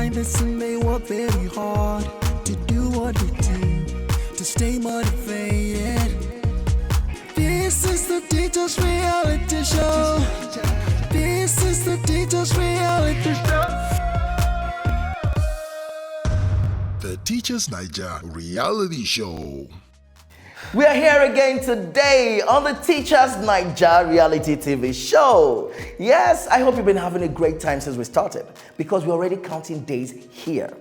behind the scene, they work very hard to do what they do, to stay motivated. This is the teacher's reality show. This is the teacher's reality show. The Teachers Naija reality show. We are here again today on the Teachers Naija reality TV show. Yes, I hope you've been having a great time since we started because we're already counting days here.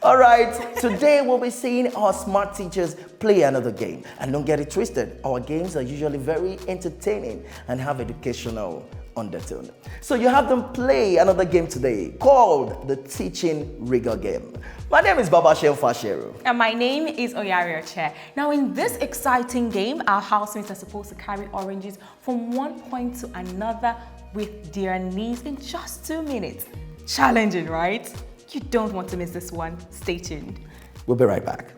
All right, today we'll be seeing our smart teachers play another game. And don't get it twisted, our games are usually very entertaining and have educational undertone. So you have them play another game today called the Teaching Rigor Game. My name is Babashem Fasheru. And my name is Oyari Oche. Now in this exciting game, our housemates are supposed to carry oranges from one point to another with their knees in just 2 minutes. Challenging, right? You don't want to miss this one. Stay tuned. We'll be right back.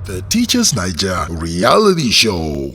The Teachers Naija reality show.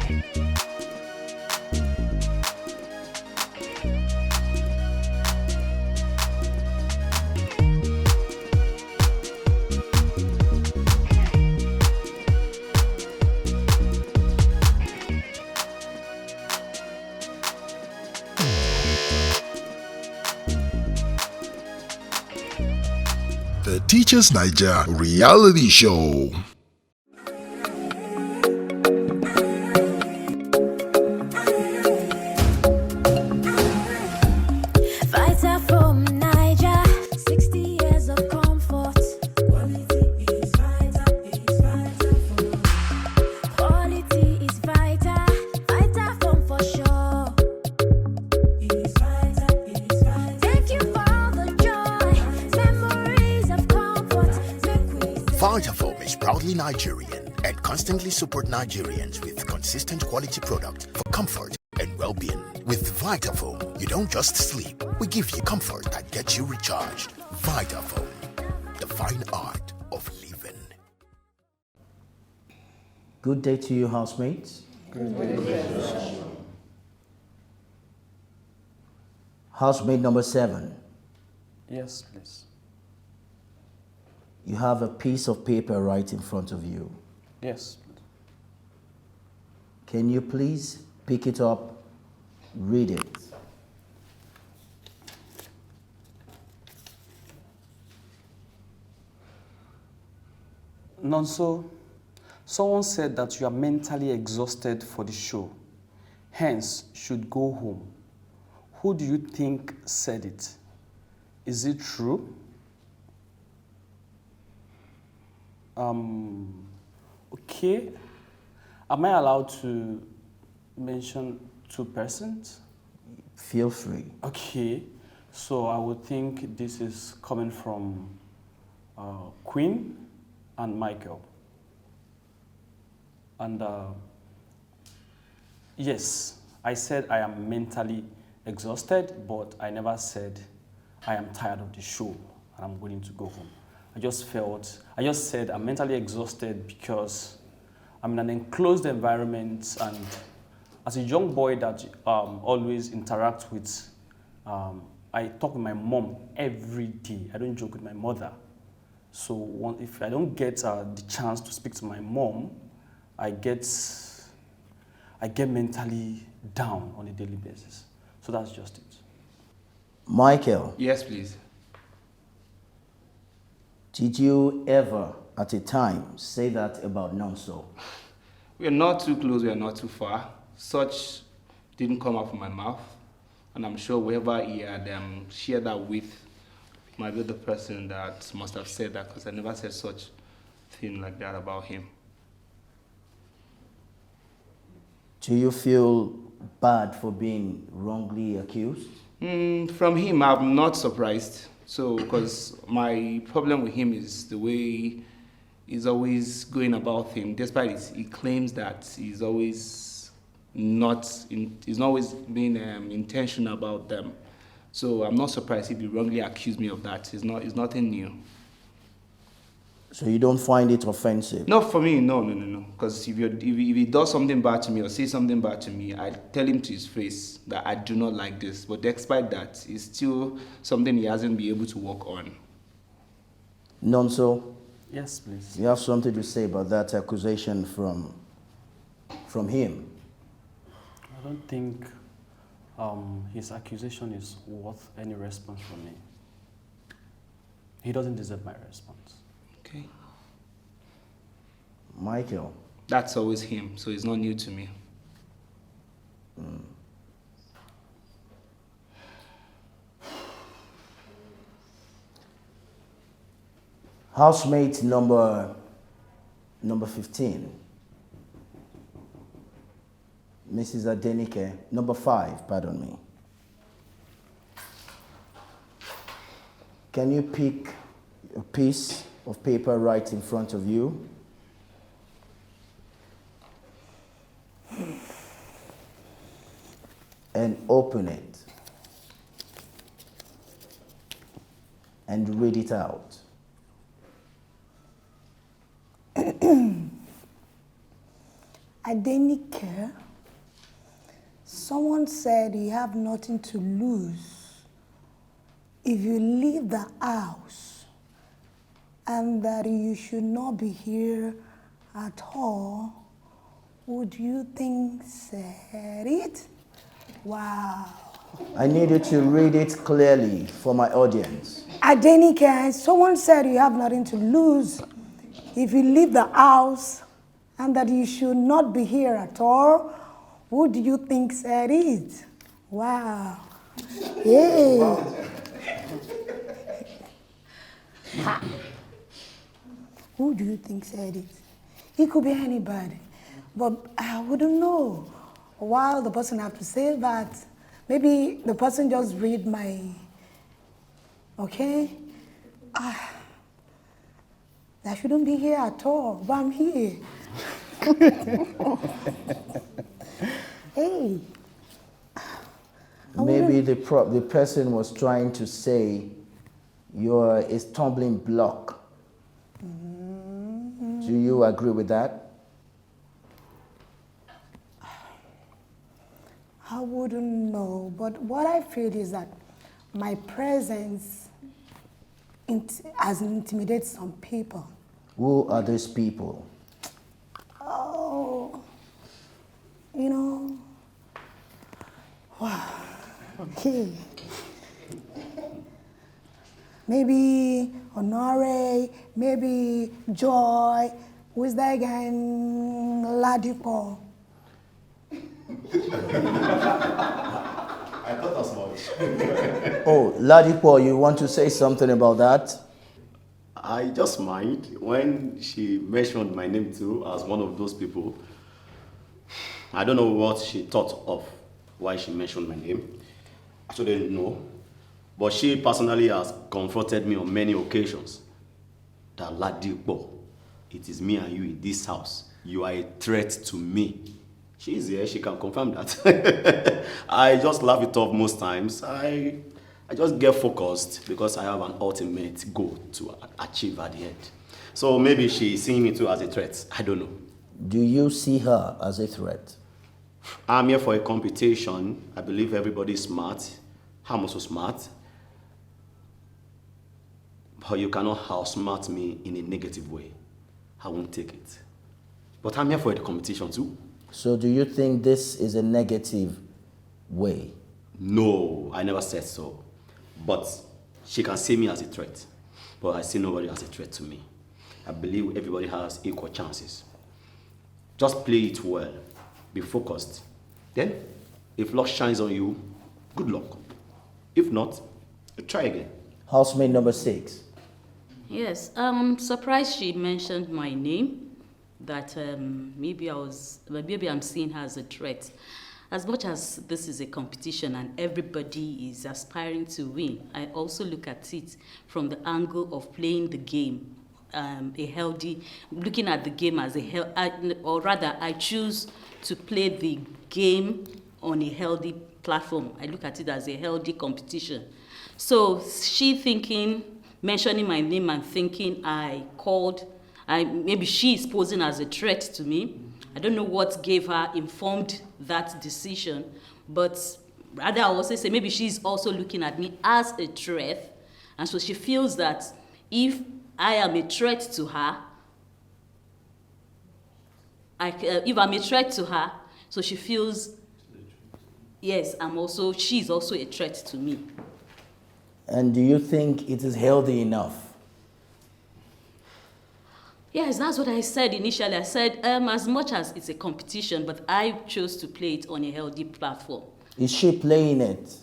The Teachers Naija reality show. Fighter from Naija, 60 years of comfort. Quality is vital from. Quality is vital from for sure. Is vital. Thank you for all the joy, memories of comfort. Vitafoam is proudly Nigerian and constantly support Nigerians with consistent quality product for comfort and well-being. With Vitafoam, you don't just sleep. We give you comfort that gets you recharged. Vitafoam, the fine art of living. Good day to you, housemates. Housemate number 7. Yes, please. You have a piece of paper right in front of you. Yes, please. Can you please pick it up, read it? Nonso, someone said that you are mentally exhausted for the show, hence should go home. Who do you think said it? Is it true? Okay. Am I allowed to mention 2 persons? Feel free. Okay. So I would think this is coming from Queen and Michael. And yes, I said I am mentally exhausted, but I never said I am tired of the show and I'm going to go home. I just said I'm mentally exhausted because I'm in an enclosed environment, and as a young boy that always interacts with, I talk with my mom every day. I don't joke with my mother. So if I don't get the chance to speak to my mom, I get mentally down on a daily basis. So that's just it. Michael, Yes, please. did you ever, at a time, say that about Nonso? We are not too close, we are not too far. Such didn't come out from my mouth. And I'm sure whoever he had shared that with might be the person that must have said that, because I never said such thing like that about him. Do you feel bad for being wrongly accused? From him, I'm not surprised. So, because my problem with him is the way he's always going about things. Despite it, he claims that he's always he's always being intentional about them. So I'm not surprised if he wrongly accused me of that. It's nothing new. So you don't find it offensive? No, for me, no. Because if he does something bad to me or says something bad to me, I tell him to his face that I do not like this. But despite that, it's still something he hasn't been able to work on. Nonso, Yes, please. you have something to say about that accusation from him? I don't think his accusation is worth any response from me. He doesn't deserve my response. Okay. Michael, That's always him, so it's not new to me. housemate number 15, Mrs. Adenike, number 5, pardon me. Can you pick a piece of paper right in front of you? And open it. And read it out. Adenike, someone said you have nothing to lose if you leave the house and that you should not be here at all. Would you think said it? Wow. I need you to read it clearly for my audience. Adenike, someone said you have nothing to lose if you leave the house and that you should not be here at all. Who do you think said it? Wow. Yeah. Ha. Who do you think said it? It could be anybody, but I wouldn't know. While the person have to say that, maybe the person just read my, okay? I shouldn't be here at all, but I'm here. Hey. Maybe the person was trying to say you're a stumbling block. Do you agree with that? I wouldn't know, but what I feel is that my presence has intimidated some people. Who are these people? Oh, you know, wow. Okay. Maybe Honore, maybe Joy. Who is that guy in Ladipo? I thought as much. Oh, Ladipo, you want to say something about that? I just mind when she mentioned my name too as one of those people. I don't know what she thought of why she mentioned my name. I didn't know. But she personally has confronted me on many occasions. That Ladipo, it is me and you in this house. You are a threat to me. She's here, she can confirm that. I just laugh it off most times. I just get focused because I have an ultimate goal to achieve at the end. So maybe she's seeing me too as a threat. I don't know. Do you see her as a threat? I'm here for a competition. I believe everybody's smart. I'm also smart. But you cannot outsmart me in a negative way. I won't take it. But I'm here for the competition too. So do you think this is a negative way? No, I never said so. But she can see me as a threat. But I see nobody as a threat to me. I believe everybody has equal chances. Just play it well. Be focused. Then, if luck shines on you, good luck. If not, try again. Housemate number 6. Yes, I'm surprised she mentioned my name. That maybe I'm seeing her as a threat. As much as this is a competition and everybody is aspiring to win, I also look at it from the angle of playing the game, looking at the game as I choose to play the game on a healthy platform. I look at it as a healthy competition. So mentioning my name and thinking maybe she is posing as a threat to me. I don't know what informed that decision, but rather I also say maybe she's also looking at me as a threat, and so she feels that if I am a threat to her, so she feels, yes, she's also a threat to me. And do you think it is healthy enough? Yes, that's what I said initially. I said, as much as it's a competition, but I chose to play it on a healthy platform. Is she playing it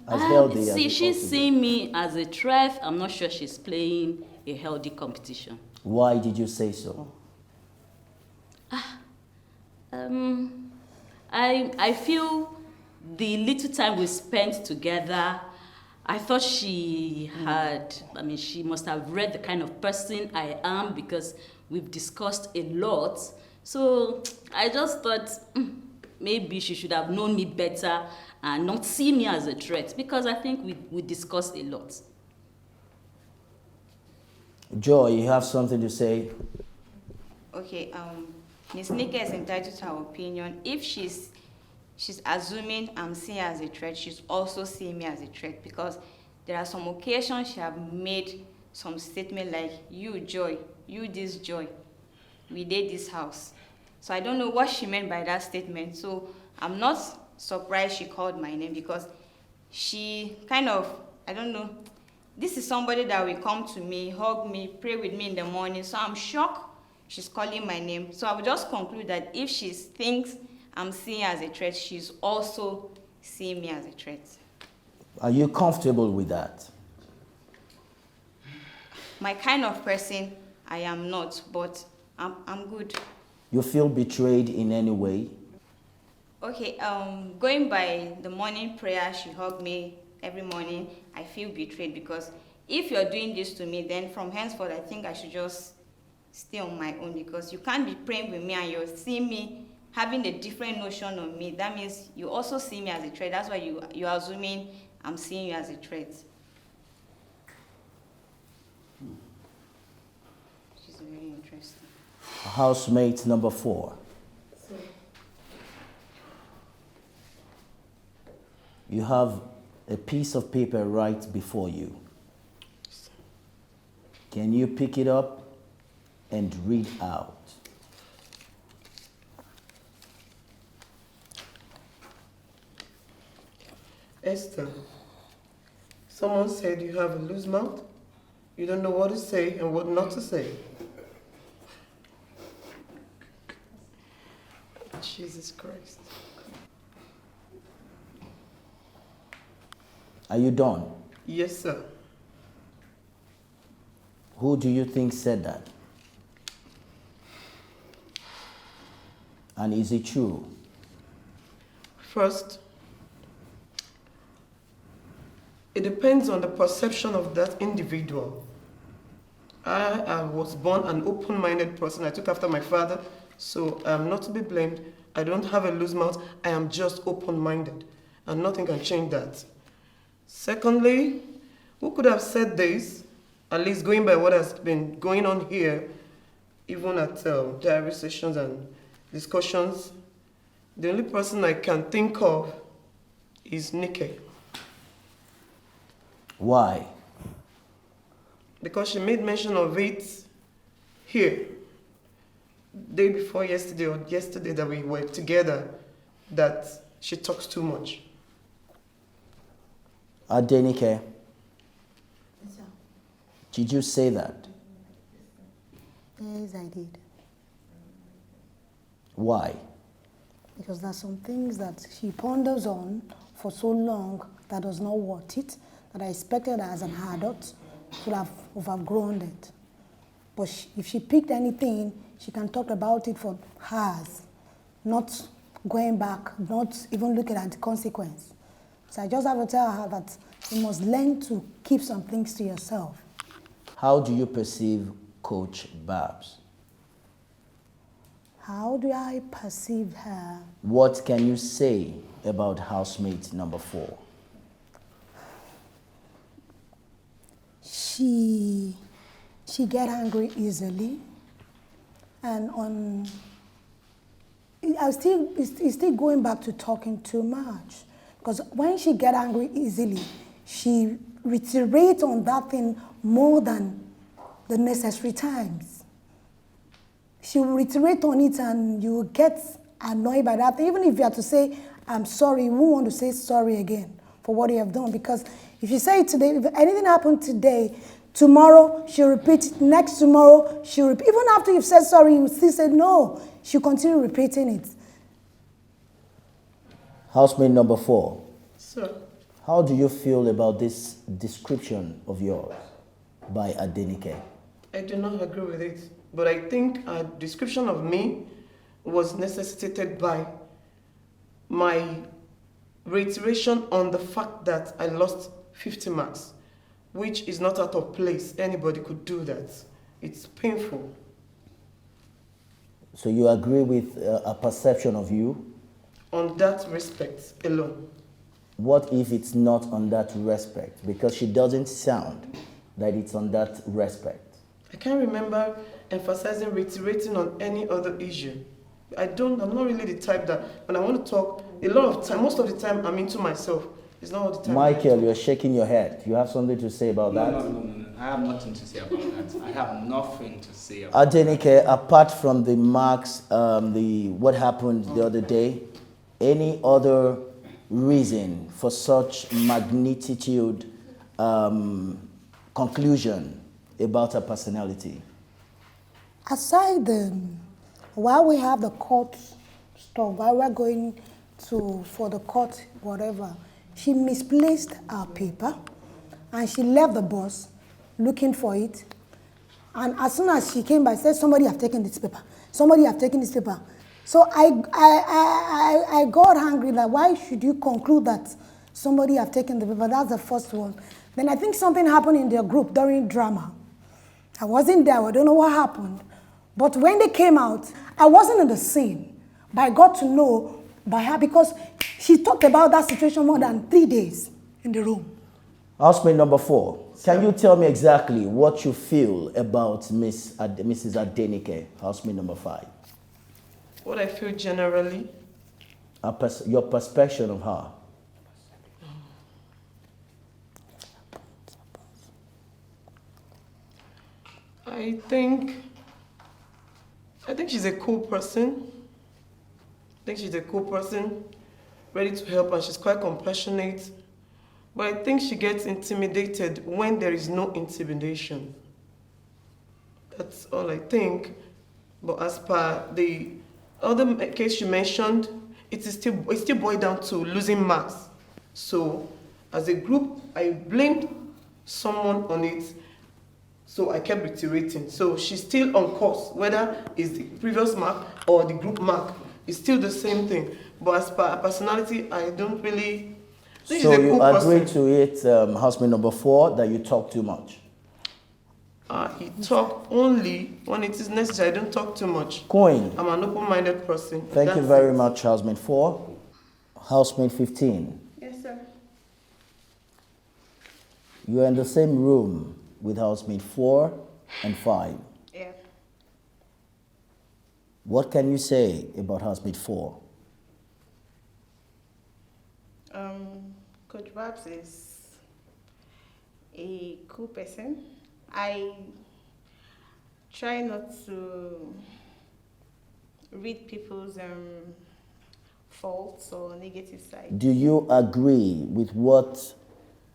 as healthy as she's seeing me as a threat. I'm not sure she's playing a healthy competition. Why did you say so? I feel the little time we spent together, I thought she must have read the kind of person I am because we've discussed a lot. So I just thought maybe she should have known me better and not see me as a threat because I think we discussed a lot. Joy, you have something to say? Okay, Miss Nika is entitled to her opinion. If she's assuming I'm seeing her as a threat, she's also seeing me as a threat, because there are some occasions she have made some statement like, you Joy, you this Joy, we did this house. So I don't know what she meant by that statement. So I'm not surprised she called my name, because she kind of, I don't know, this is somebody that will come to me, hug me, pray with me in the morning. So I'm shocked she's calling my name. So I would just conclude that if she thinks I'm seeing her as a threat, she's also seeing me as a threat. Are you comfortable with that? My kind of person, I am not, but I'm good. You feel betrayed in any way? Okay, going by the morning prayer, she hugged me every morning. I feel betrayed, because if you're doing this to me, then from henceforth, I think I should just stay on my own, because you can't be praying with me and you're seeing me having a different notion of me. That means you also see me as a threat. That's why you're assuming I'm seeing you as a threat. Which is very interesting. Housemate number 4. You have a piece of paper right before you. Can you pick it up and read out? Esther, someone said you have a loose mouth. You don't know what to say and what not to say. Jesus Christ. Are you done? Yes, sir. Who do you think said that? And is it true? First, it depends on the perception of that individual. I was born an open-minded person. I took after my father, so I am not to be blamed. I don't have a loose mouth. I am just open-minded, and nothing can change that. Secondly, who could have said this, at least going by what has been going on here, even at diary sessions and discussions? The only person I can think of is Nikki. Why? Because she made mention of it here, day before yesterday or yesterday that we were together, that she talks too much. Adenike, did you say that? Yes, I did. Why? Because there's some things that she ponders on for so long that was not worth it, that I expected her as an adult to have overgrown it. But if she picked anything, she can talk about it for hours, not going back, not even looking at the consequence. So I just have to tell her that you must learn to keep some things to yourself. How do you perceive Coach Babs? How do I perceive her? What can you say about housemate number 4? She get angry easily, and it's still going back to talking too much, because when she get angry easily, she reiterates on that thing more than the necessary times. She will reiterate on it, and you will get annoyed by that. Even if you have to say, I'm sorry, you won't want to say sorry again for what you have done, because if you say it today, if anything happened today, tomorrow she'll repeat it, next tomorrow she'll repeat. Even after you've said sorry, you still say no. She'll continue repeating it. Housemate number 4. Sir. How do you feel about this description of yours by Adenike? I do not agree with it, but I think a description of me was necessitated by my reiteration on the fact that I lost 50 marks, which is not out of place. Anybody could do that. It's painful. So you agree with a perception of you? On that respect alone. What if it's not on that respect? Because she doesn't sound that it's on that respect. I can't remember emphasizing reiterating on any other issue. I'm not really the type that when I want to talk, most of the time I'm into myself. It's not all the time. Michael, you're shaking your head. You have something to say about that? No. I have nothing to say about that. I have nothing to say about Adenike, apart from the marks, what happened the other day, any other reason for such magnitude conclusion about her personality? Aside while we have the court stuff, while we're going for the court, whatever, she misplaced our paper and she left the bus looking for it. And as soon as she came back, said, somebody have taken this paper. Somebody have taken this paper. So I got angry that why should you conclude that somebody have taken the paper? That's the first one. Then I think something happened in their group during drama. I wasn't there. I don't know what happened. But when they came out, I wasn't in the scene. But I got to know by her because she talked about that situation more than 3 days in the room. Housemate number 4. Can you tell me exactly what you feel about Mrs. Adenike, housemate number 5? What I feel generally? Your perception of her. I think she's a cool person. Ready to help, and she's quite compassionate. But I think she gets intimidated when there is no intimidation. That's all I think. But as per the other case you mentioned, it still boiled down to losing marks. So as a group, I blamed someone on it. So I kept reiterating. So she's still on course, whether it's the previous mark or the group mark. It's still the same thing. But as per her personality, I don't really think so she's a you cool agree person. to it, housemate number 4, that you talk too much? I talk only when it is necessary. I don't talk too much. Coin. I'm an open-minded person. Thank you That's very it. much, housemate 4. Housemate 15. Yes, sir. You are in the same room with housemate 4 and 5. Yeah. What can you say about housemate 4? Coach Babs is a cool person. I try not to read people's faults or negative side. Do you agree with what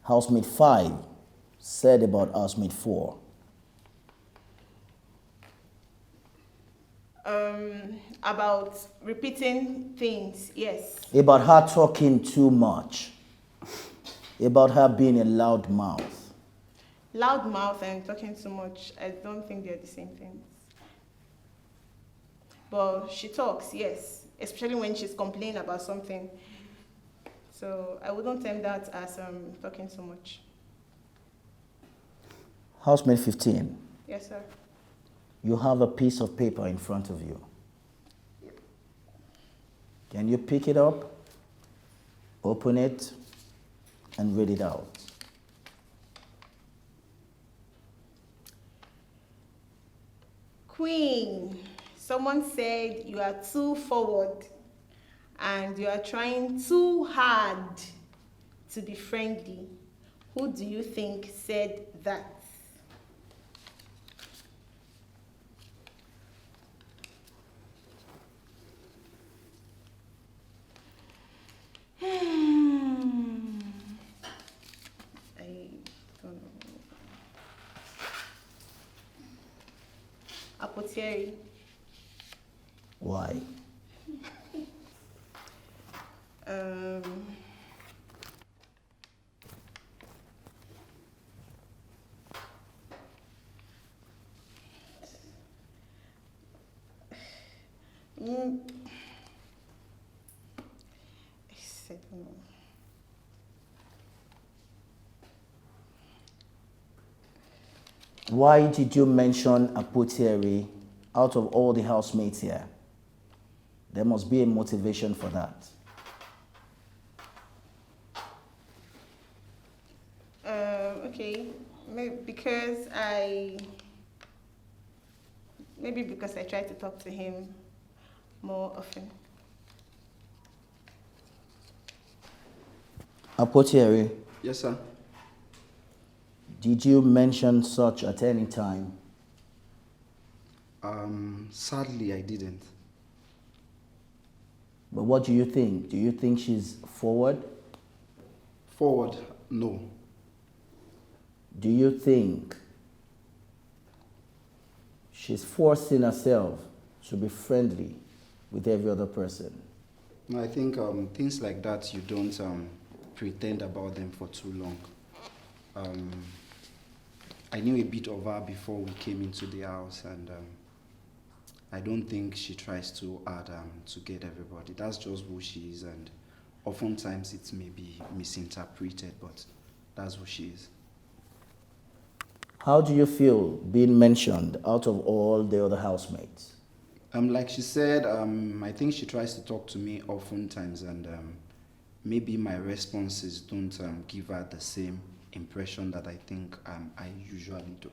housemate 5 said about housemate 4? About repeating things, yes. About her talking too much? About her being a loud mouth? Loud mouth and talking too much, I don't think they're the same things. But she talks, yes, especially when she's complaining about something. So I wouldn't term that as talking too much. Housemate 15. Yes, sir. You have a piece of paper in front of you. Can you pick it up, open it, and read it out? Queen, someone said you are too forward and you are trying too hard to be friendly. Who do you think said that? I don't know. Apothecary. Why? I don't know. Why did you mention apothecary out of all the housemates here? There must be a motivation for that. Okay, maybe because I tried to talk to him more often. Apotieri, Yes, sir. did you mention such at any time? Sadly, I didn't. But what do you think? Do you think she's forward? Forward, no. Do you think she's forcing herself to be friendly with every other person? No, I think things like that, you don't pretend about them for too long. I knew a bit of her before we came into the house, and I don't think she tries too hard to get everybody. That's just who she is, and oftentimes it may be misinterpreted, but that's who she is. How do you feel being mentioned out of all the other housemates? Like she said, I think she tries to talk to me oftentimes, and maybe my responses don't give her the same impression that I think I usually do.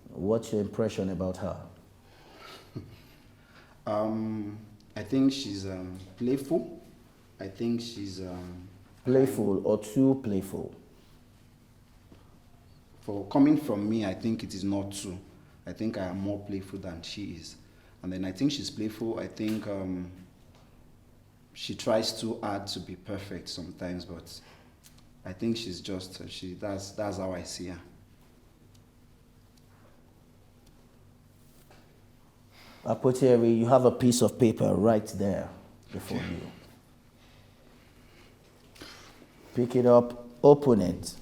What's your impression about her? I think she's playful. I think she's Playful or too playful? For coming from me, I think it is not true. I think I am more playful than she is. And then I think she's playful. I think she tries too hard to be perfect sometimes, but I think she's just, that's how I see her. Apotieri, you have a piece of paper right there before you. Pick it up, open it,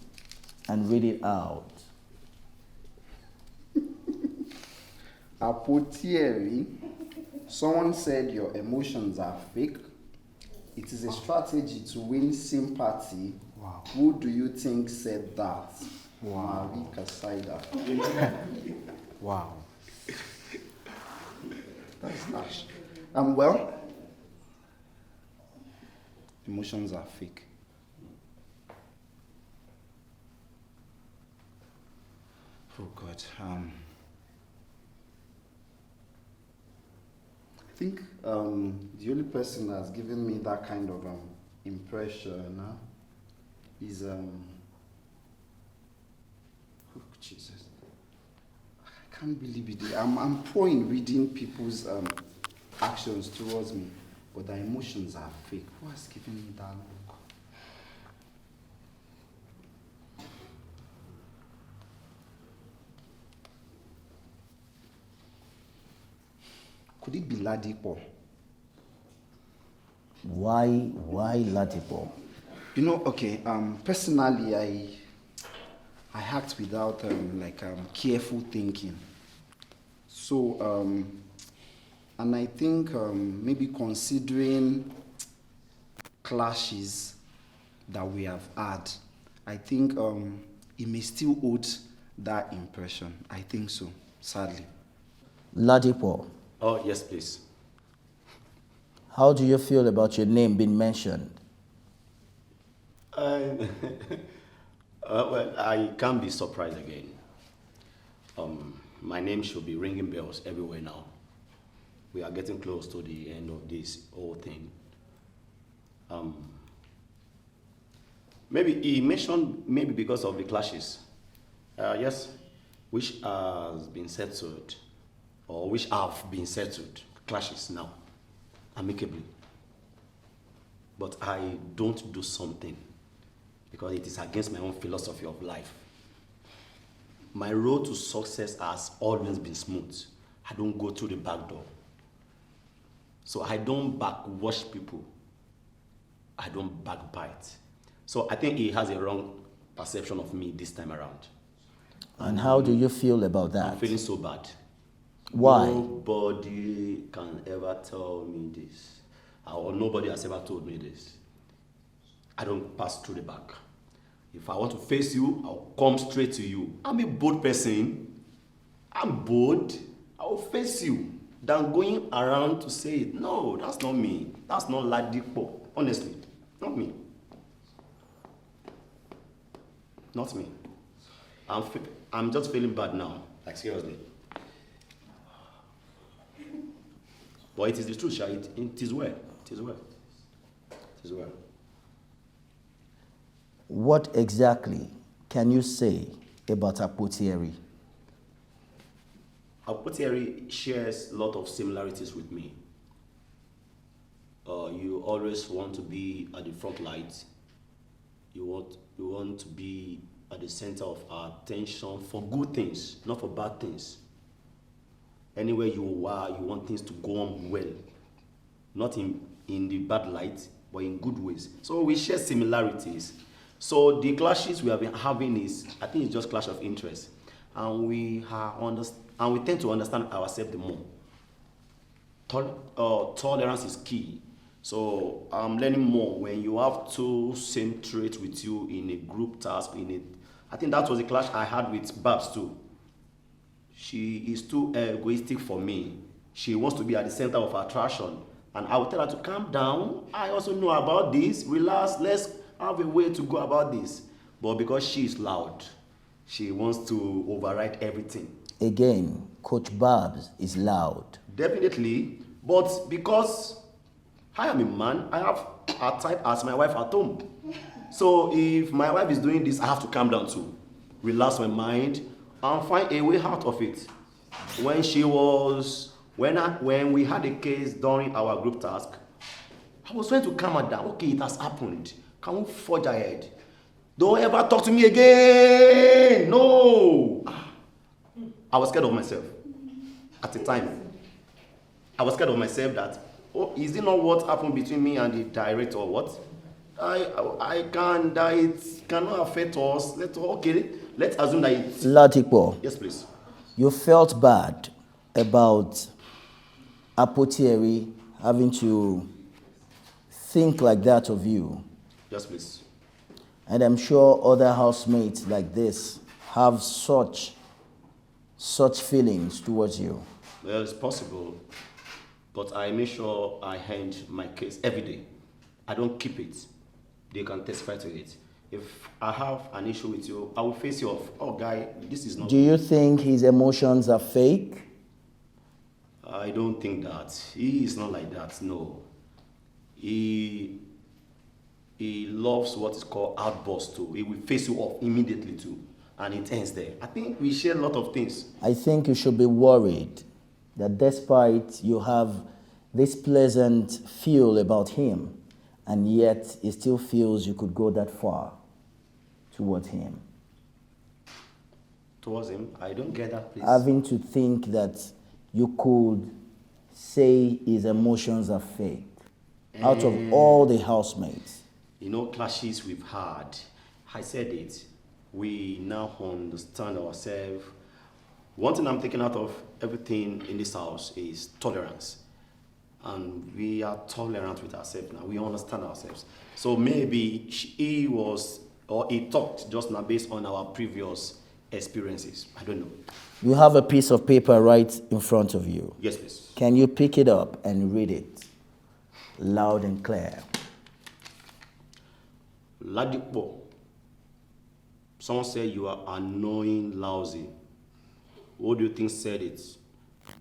and read it out. Apotieri, someone said your emotions are fake. It is a strategy to win sympathy. Wow. Who do you think said that? Wow. Marika Saida. Wow. That's harsh. Well, emotions are fake. Oh God. I think the only person that's given me that kind of impression is oh Jesus. I can't believe it. I'm poor in reading people's actions towards me, but their emotions are fake. Who has given me that look? Could it be Ladipo? Why Ladipo? You know, okay, personally, I act without careful thinking. So, and I think maybe considering clashes that we have had, I think it may still hold that impression. I think so, sadly. Ladipo, Oh, yes, please. how do you feel about your name being mentioned? Well, I can't be surprised again. My name should be ringing bells everywhere now. We are getting close to the end of this whole thing. Maybe he mentioned maybe because of the clashes. Yes, which has been settled, or which have been settled, clashes now, amicably. But I don't do something because it is against my own philosophy of life. My road to success has always been smooth. I don't go through the back door. So I don't backwash people. I don't backbite. So I think he has a wrong perception of me this time around. And how do you feel about that? I'm feeling so bad. Why? Nobody can ever tell me this. Or nobody has ever told me this. I don't pass through the back. If I want to face you, I'll come straight to you. I'm a bold person. I'm bold. I'll face you. Than going around to say it. No, that's not me. That's not Ladipo. Honestly, not me. Not me. I'm just feeling bad now. Like seriously. But it is the truth, Sha. It is well. It is well. It is well. What exactly can you say about Apotieri? Apotieri shares a lot of similarities with me. You always want to be at the front light. You want to be at the center of our attention for good things, not for bad things. Anywhere you are, you want things to go on well. Not in the bad light, but in good ways. So we share similarities. So the clashes we have been having I think it's just clash of interest. And we tend to understand ourselves the more. Tolerance is key. So I'm learning more when you have two same traits with you in a group task. I think that was a clash I had with Babs too. She is too egoistic for me. She wants to be at the center of attraction. And I will tell her to calm down. I also know about this. Relax. Let's have a way to go about this. But because she is loud, she wants to override everything. Again, Coach Babs is loud. Definitely. But because I am a man, I have a type as my wife at home. So if my wife is doing this, I have to calm down too. Relax my mind and find a way out of it. When we had a case during our group task, I was trying to calm her down. Okay, it has happened. Can we forge ahead? Don't ever talk to me again. No. I was scared of myself at the time. I was scared of myself that, is it not what happened between me and the director or what? It cannot affect us. Let's assume that it's... Latipo. Yes, please. You felt bad about Apotieri having to think like that of you. Yes, please. And I'm sure other housemates like this have such feelings towards you. Well, it's possible, but I make sure I hand my case every day. I don't keep it. They can testify to it. If I have an issue with you, I will face you off. Oh, guy, this is not... Do you think his emotions are fake? I don't think that. He is not like that, no. He loves what is called outburst too. He will face you off immediately too. And it ends there. I think we share a lot of things. I think you should be worried that despite you have this pleasant feel about him, and yet he still feels you could go that far towards him. Towards him? I don't get that, please. Having to think that you could say his emotions are fake out of all the housemates. You know, clashes we've had. I said it. We now understand ourselves. One thing I'm taking out of everything in this house is tolerance. And we are tolerant with ourselves now. We understand ourselves. So maybe he talked just now based on our previous experiences. I don't know. You have a piece of paper right in front of you. Yes, please. Can you pick it up and read it loud and clear? Ladipo. Someone said you are annoying, lousy. What do you think said it?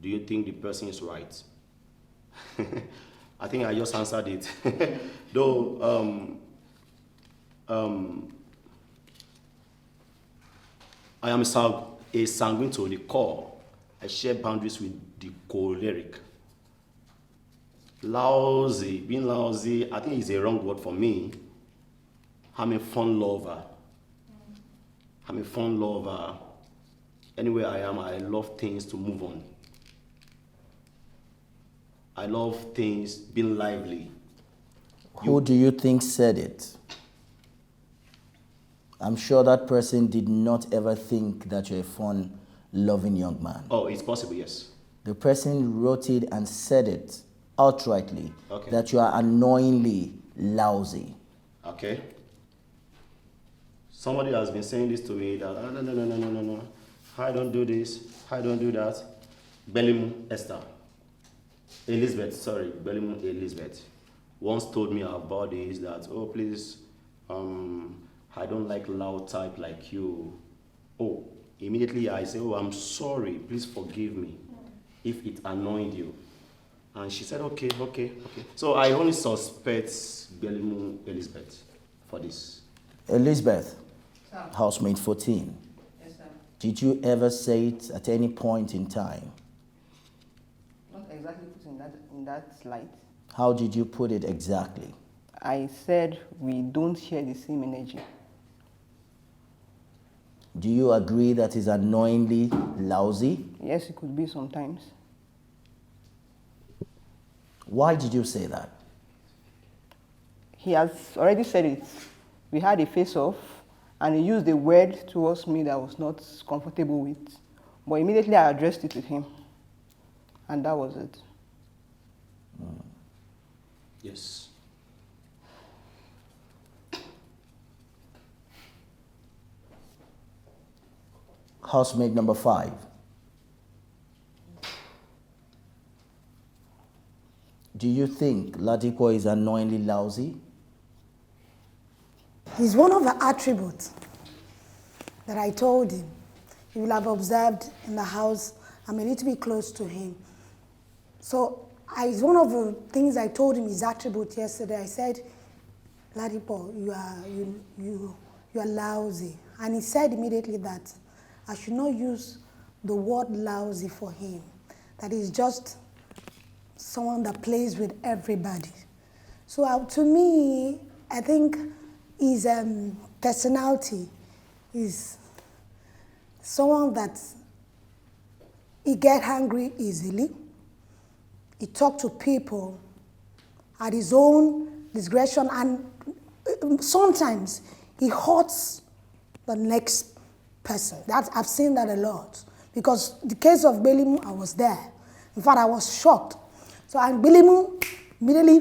Do you think the person is right? I think I just answered it. Though, I am a sanguine to the core. I share boundaries with the choleric. Lousy, being lousy, I think is a wrong word for me. I'm a fun lover. Anywhere I am, I love things to move on. I love things being lively. Who do you think said it? I'm sure that person did not ever think that you're a fun, loving young man. Oh, it's possible, yes. The person wrote it and said it outrightly, okay, that you are annoyingly lousy. Okay. Somebody has been saying this to me that, no. I don't do this, I don't do that. Bellimu Elizabeth once told me about this, that, oh, please, I don't like loud type like you. Oh, immediately I say, oh, I'm sorry, please forgive me if it annoyed you. And she said, okay. So I only suspect Belimu Elizabeth for this. Elizabeth, Sir. housemate 14. Yes, sir. Did you ever say it at any point in time? Not exactly put in that light. How did you put it exactly? I said we don't share the same energy. Do you agree that is annoyingly lousy? Yes, it could be sometimes. Why did you say that? He has already said it. We had a face-off, and he used a word towards me that I was not comfortable with. But immediately I addressed it with him, and that was it. Yes. Housemate number 5. Do you think Ladipo is annoyingly lousy? It's one of the attributes that I told him. You will have observed in the house, I'm a little bit close to him. So it's one of the things I told him his attribute yesterday. I said, Ladipo, you are lousy. And he said immediately that I should not use the word lousy for him. That he's just someone that plays with everybody. So to me, I think his personality is someone that he get angry easily. He talk to people at his own discretion, and sometimes he hurts the next person. I've seen that a lot. Because the case of Belimu, I was there. In fact, I was shocked. So, and Belimu immediately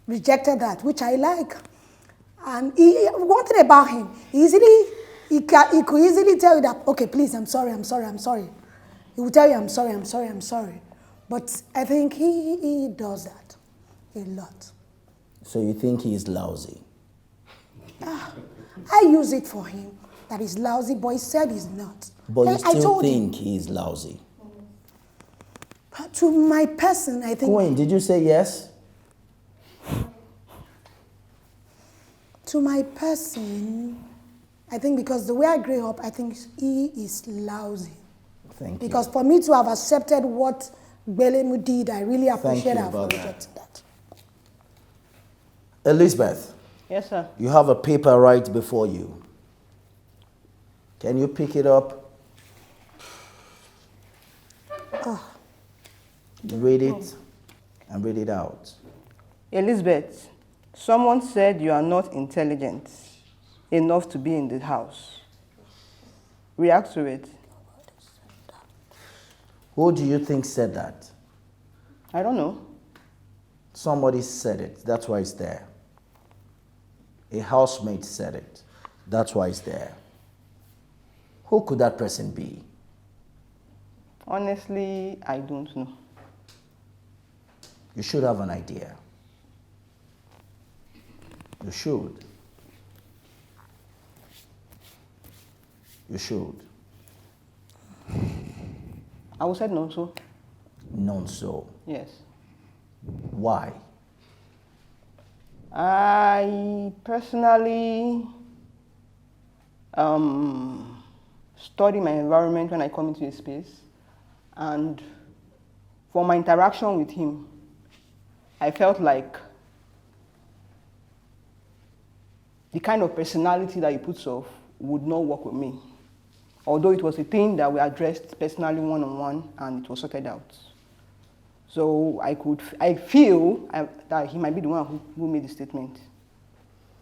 rejected that, which I like. And one thing about him, he could easily tell you that, okay, please, I'm sorry. He will tell you, I'm sorry. But I think he does that a lot. So you think he is lousy? I use it for him, that he's lousy, but he said he's not. But you still told think he is lousy? To my person, I think... Queen, did you say yes? To my person, I think because the way I grew up, I think he is lousy. Thank you. Because for me to have accepted what Belemu did, I really appreciate you her for about that. rejecting that. Elizabeth, Yes, sir. you have a paper right before you. Can you pick it up? Read it and read it out. Elizabeth, someone said you are not intelligent enough to be in the house. React to it. Who do you think said that? I don't know. Somebody said it. That's why it's there. A housemate said it. That's why it's there. Who could that person be? Honestly, I don't know. You should have an idea. You should. You should. I would say no, so. None so. Yes. Why? I personally study my environment when I come into a space, and for my interaction with him, I felt like the kind of personality that he puts off would not work with me. Although it was a thing that we addressed personally one-on-one and it was sorted out. So I feel that he might be the one who made the statement,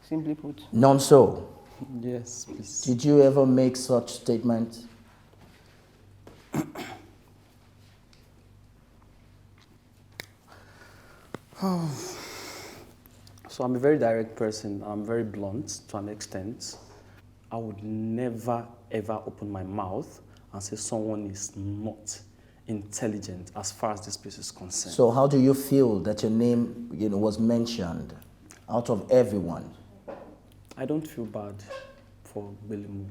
simply put. None so. Yes, please. Did you ever make such statement? So I'm a very direct person. I'm very blunt to an extent. I would never, ever open my mouth and say someone is not intelligent as far as this place is concerned. So how do you feel that your name, was mentioned out of everyone? I don't feel bad for Belimu.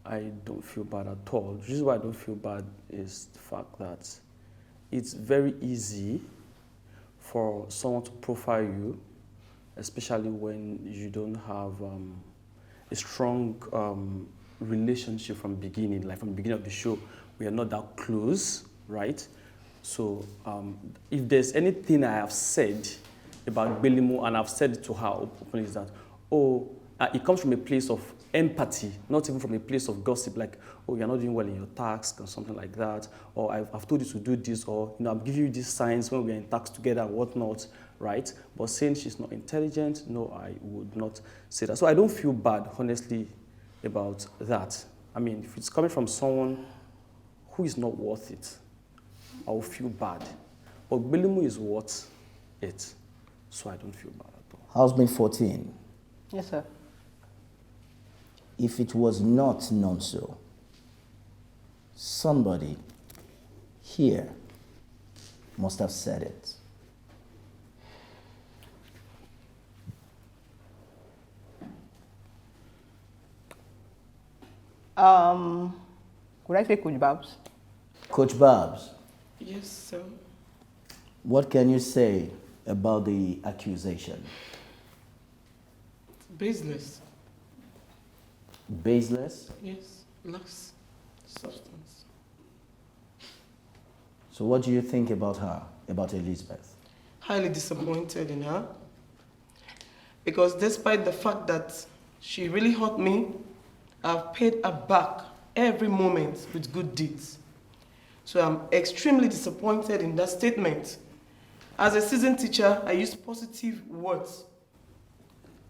I don't feel bad at all. The reason why I don't feel bad is the fact that it's very easy for someone to profile you, especially when you don't have a strong relationship from the beginning. Like from the beginning of the show, we are not that close, right? So if there's anything I have said about Belimo, and I've said it to her openly, is that, it comes from a place of empathy, not even from a place of gossip, like, oh, you're not doing well in your task or something like that, or I've told you to do this, or, I'm giving you these signs when we're in task together and whatnot, right? But saying she's not intelligent, no, I would not say that. So I don't feel bad, honestly, about that. I mean, if it's coming from someone who is not worth it, I will feel bad. But Belimo is worth it, so I don't feel bad at all. Housemate 14. Yes, sir. If it was not Nonso, somebody here must have said it. Would I say Coach Babs? Coach Babs, Yes, sir. what can you say about the accusation? Baseless. Baseless? Yes, lacks substance. So what do you think about her, about Elizabeth? Highly disappointed in her. Because despite the fact that she really hurt me, I've paid her back every moment with good deeds. So I'm extremely disappointed in that statement. As a seasoned teacher, I use positive words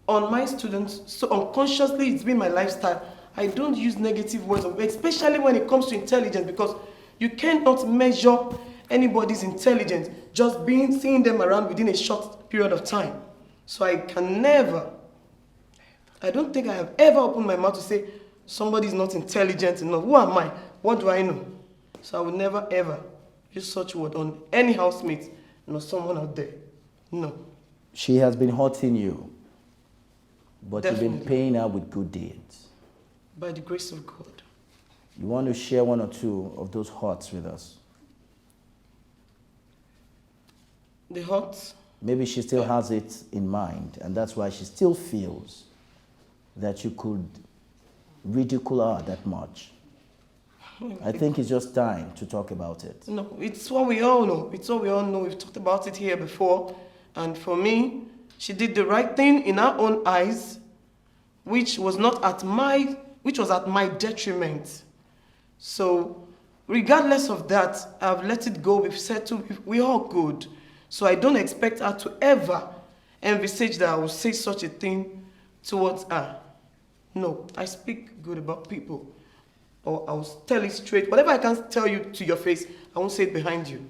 on my students, so unconsciously it's been my lifestyle. I don't use negative words, especially when it comes to intelligence, because you cannot measure anybody's intelligence just seeing them around within a short period of time. So I can never, I don't think I have ever opened my mouth to say somebody is not intelligent enough. Who am I? What do I know? So I would never ever use such word on any housemate, nor someone out there. No. She has been hurting you, but you've Definitely. been paying her with good deeds. By the grace of God. You want to share one or two of those hurts with us? The hurt. Maybe she still has it in mind, and that's why she still feels that you could ridicule her that much. I think it's just time to talk about it. No, it's what we all know. It's what we all know. We've talked about it here before. And for me, she did the right thing in her own eyes, which was at my detriment. So, regardless of that, I've let it go. We've settled. We're all good. So I don't expect her to ever envisage that I will say such a thing towards her. No, I speak good about people. Or I'll tell it straight. Whatever I can't tell you to your face, I won't say it behind you.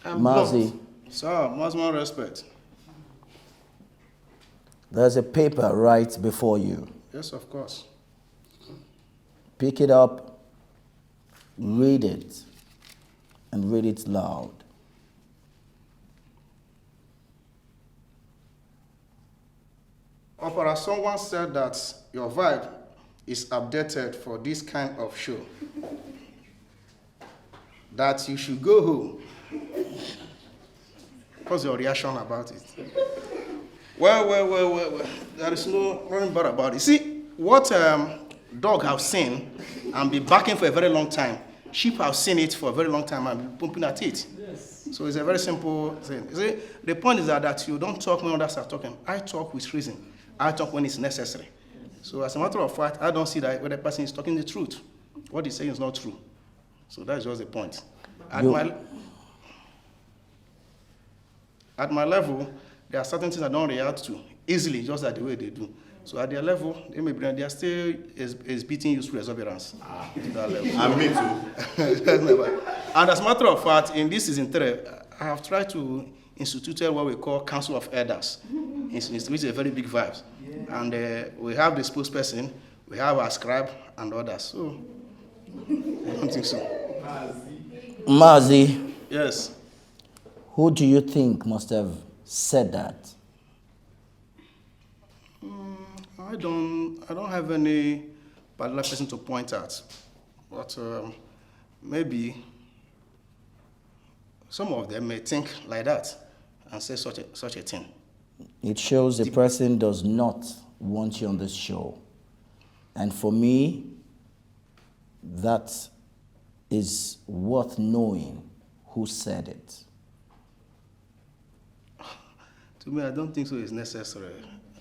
Mazi. Sir, maximum respect. There's a paper right before you. Yes, of course. Pick it up, read it, and read it loud. Opera, someone said that your vibe is updated for this kind of show. That you should go home. What's your reaction about it? Well. There is no running bad about it. See, what dog have seen and be barking for a very long time, sheep have seen it for a very long time and be pumping at it. Yes. So it's a very simple thing. See, the point is that you don't talk when others are talking. I talk with reason. I talk when it's necessary. So as a matter of fact, I don't see that whether the person is talking the truth. What he's saying is not true. So that's just the point. At my level, there are certain things I don't react to easily, just like the way they do. So at their level, they are still exhibiting useful exuberance. To that level. And me too. And as a matter of fact, in this season 3, I have tried to institute what we call Council of Elders, which is a very big vibe. Yeah. And we have the spokesperson, we have our scribe, and others. So, I don't think so. Mazi. Yes. Who do you think must have said that? I don't have any particular person to point at, but maybe some of them may think like that. and say such a thing. It shows the person does not want you on this show. And for me, that is worth knowing who said it. To me, I don't think so it's necessary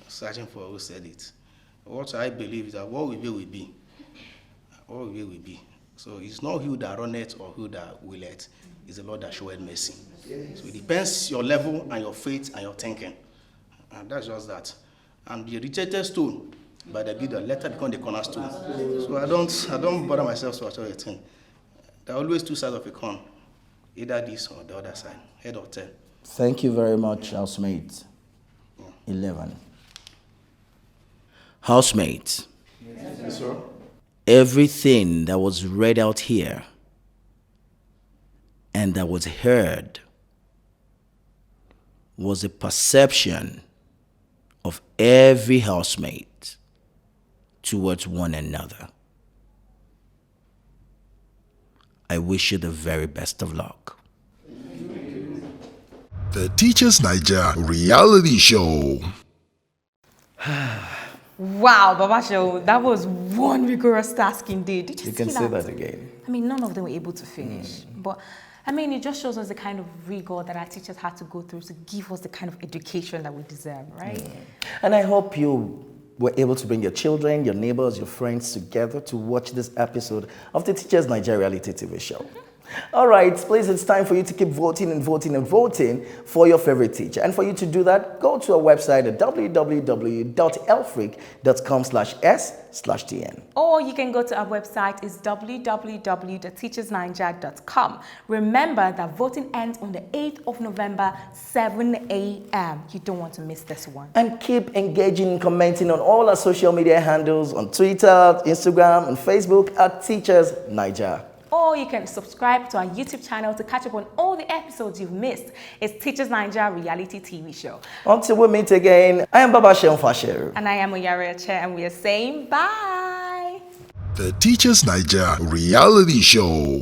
searching for who said it. What I believe is that what will be will be. What will be will be. So it's not who that runneth or who that willeth. It's the Lord that showeth mercy. Yes. So it depends your level and your faith and your thinking. And that's just that. And the rejected stone by the builder later become the cornerstone. So I don't bother myself to actually think. There are always two sides of a coin. Either this or the other side. Head or tail. Thank you very much, Housemate. 11. Housemate. Yes, sir. Everything that was read out here and that was heard was a perception of every housemate towards one another. I wish you the very best of luck. The Teachers Naija reality show. Wow, Baba Show, that was one rigorous task indeed. Did You can say that again. I mean, none of them were able to finish. But, I mean, it just shows us the kind of rigor that our teachers had to go through to give us the kind of education that we deserve, right? And I hope you were able to bring your children, your neighbors, your friends together to watch this episode of the Teachers Naija reality TV show. All right, please, it's time for you to keep voting and voting and voting for your favorite teacher. And for you to do that, go to our website at www.elfreak.com/s/tn. Or you can go to our website, it's www.teachersnaija.com. Remember that voting ends on the 8th of November, 7 a.m. You don't want to miss this one. And keep engaging and commenting on all our social media handles on Twitter, Instagram, and Facebook at Teachers Naija. Or you can subscribe to our YouTube channel to catch up on all the episodes you've missed. It's Teachers Naija reality TV show. Until we meet again, I am Baba Sheon Fasheru. And I am Oyare Che, and we are saying bye. The Teachers Naija reality show.